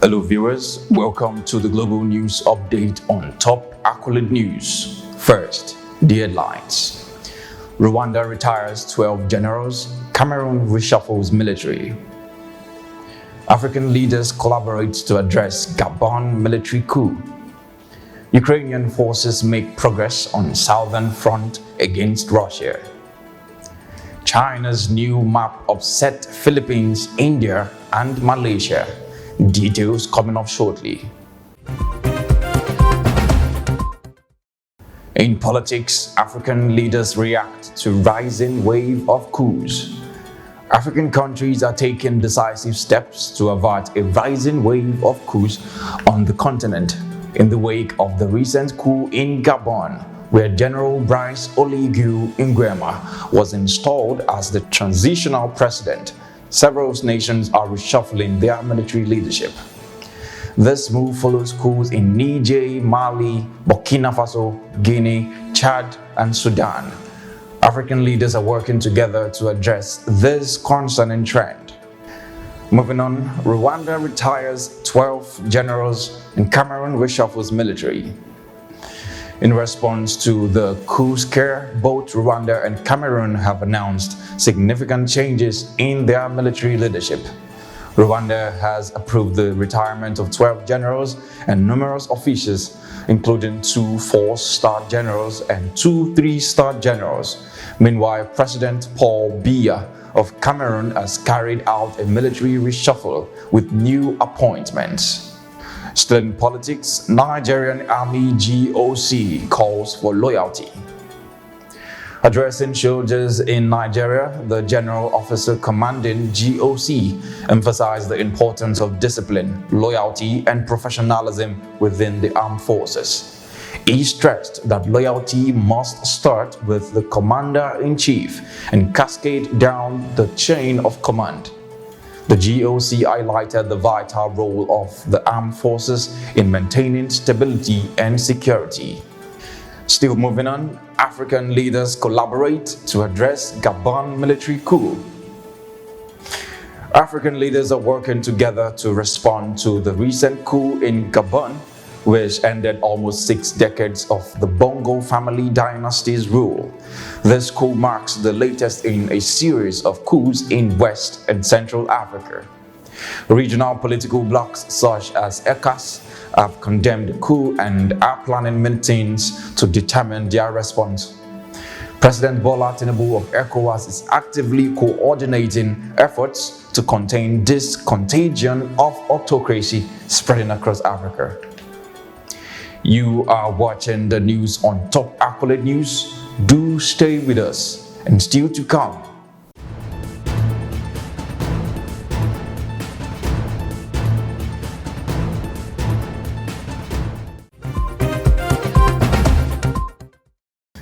Hello viewers, welcome to the Global News Update on top accolade news. First, the headlines. Rwanda retires 12 generals, Cameroon reshuffles military. African leaders collaborate to address Gabon military coup. Ukrainian forces make progress on southern front against Russia. China's new map upset Philippines, India, and Malaysia. Details coming up shortly. In politics, African leaders react to rising wave of coups. African countries are taking decisive steps to avert a rising wave of coups on the continent in the wake of the recent coup in Gabon, where General Brice Oligui Nguema was installed as the transitional president. Several nations are reshuffling their military leadership. This move follows coups in Niger, Mali, Burkina Faso, Guinea, Chad, and Sudan. African leaders are working together to address this concerning trend. Moving on, Rwanda retires 12 generals and Cameroon reshuffles military. In response to the coup scare, both Rwanda and Cameroon have announced significant changes in their military leadership. Rwanda has approved the retirement of 12 generals and numerous officers, including 2 4-star generals and 2 3-star generals. Meanwhile, President Paul Biya of Cameroon has carried out a military reshuffle with new appointments. Still in politics, Nigerian Army GOC calls for loyalty. Addressing soldiers in Nigeria, the general officer commanding GOC emphasized the importance of discipline, loyalty, and professionalism within the armed forces. He stressed that loyalty must start with the commander-in-chief and cascade down the chain of command. The GOC highlighted the vital role of the armed forces in maintaining stability and security. Still moving on, African leaders collaborate to address Gabon military coup. African leaders are working together to respond to the recent coup in Gabon, which ended almost 6 decades of the Bongo family dynasty's rule. This coup marks the latest in a series of coups in West and Central Africa. Regional political blocs such as ECOWAS have condemned the coup and are planning meetings to determine their response. President Bola Tinubu of ECOWAS is actively coordinating efforts to contain this contagion of autocracy spreading across Africa. You are watching the news on Top Accolade News. Do stay with us, and still to come.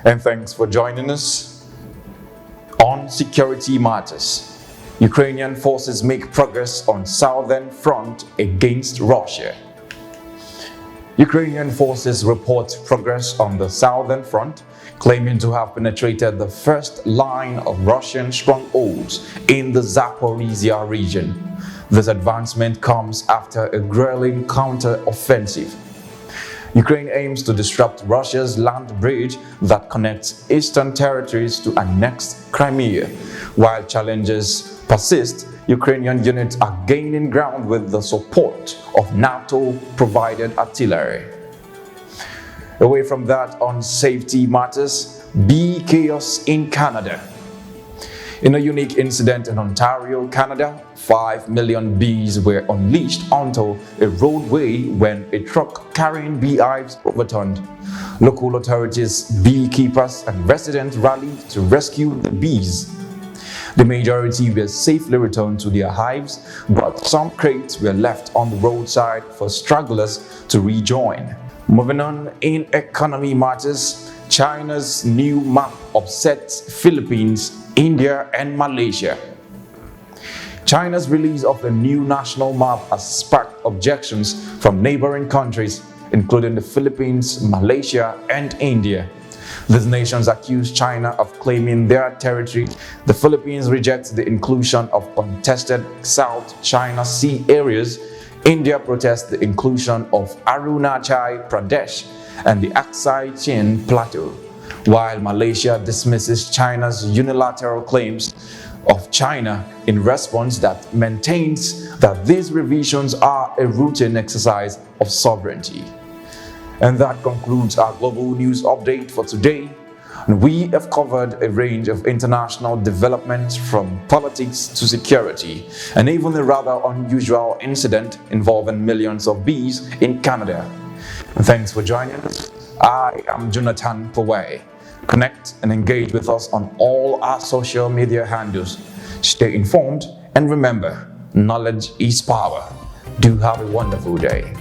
And thanks for joining us on Security Matters. Ukrainian forces make progress on southern front against Russia. Ukrainian forces report progress on the southern front, claiming to have penetrated the first line of Russian strongholds in the Zaporizhia region. This advancement comes after a grueling counter-offensive. Ukraine aims to disrupt Russia's land bridge that connects eastern territories to annexed Crimea. While challenges persist, Ukrainian units are gaining ground with the support of NATO-provided artillery. Away from that, on safety matters, bee chaos in Canada. In a unique incident in Ontario, Canada, 5 million bees were unleashed onto a roadway when a truck carrying beehives overturned. Local authorities, beekeepers, and residents rallied to rescue the bees. The majority were safely returned to their hives, but some crates were left on the roadside for stragglers to rejoin. Moving on, in economy matters, China's new map upsets Philippines, India, and Malaysia. China's release of the new national map has sparked objections from neighboring countries, including the Philippines, Malaysia, and India. These nations accuse China of claiming their territory. The Philippines rejects the inclusion of contested South China Sea areas India protests the inclusion of Arunachal Pradesh and the Aksai Chin Plateau, while Malaysia dismisses China's unilateral claims of China in response that maintains that these revisions are a routine exercise of sovereignty. And that concludes our global news update for today. And we have covered a range of international developments from politics to security, and even a rather unusual incident involving millions of bees in Canada. And thanks for joining us. I am Jonathan Poway. Connect and engage with us on all our social media handles. Stay informed and remember, knowledge is power. Do have a wonderful day.